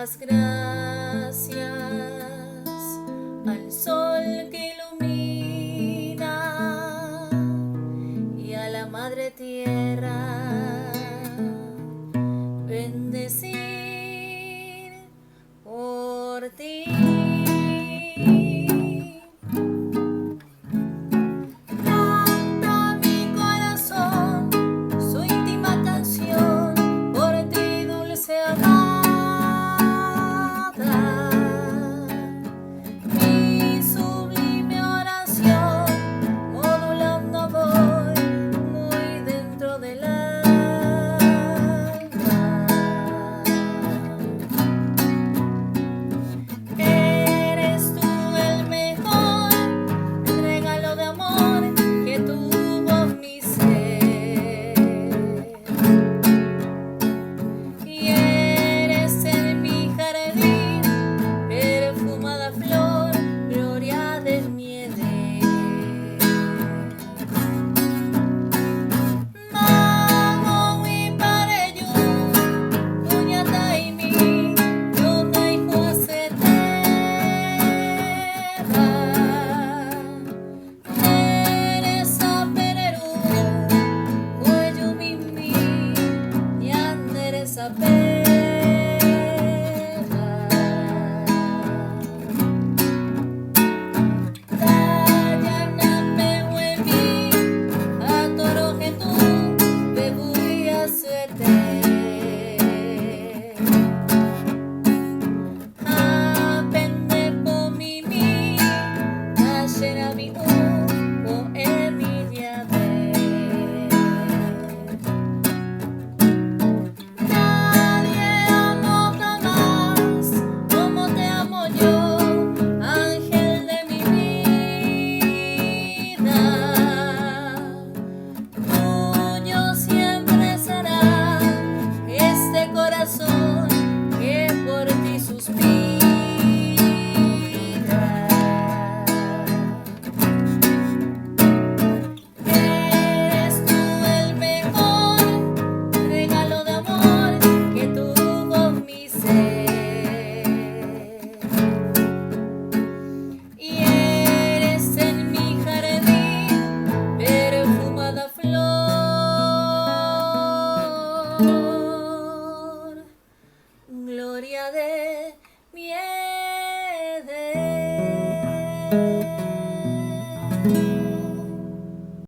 las gracias al sol que ilumina y a la madre tierra bendecir por ti. Canta mi corazón su íntima canción por ti, dulce amada. Mi sublime oración modulando voy muy dentro del alma. Eres tú el mejor regalo de amor que tuvo mi ser, y eres en mi jardín perfumada flor, gloria de mi Edén. Mamowi pareyu, puñataimi, yonai huasetera. Teresa Pereru, cuello mimi, ñanderesa pera. Dayaname huemi, atorojetu, bebuya suete. Apende po mimi, ashera mi po Emilia de. Nadie amó jamás como te amo yo, ángel de mi vida. Tuyo siempre será este corazón que por ti suspira. Eres tú el mejor regalo de amor que tuvo mi ser, y eres en mi jardín perfumada flor, gloria de mi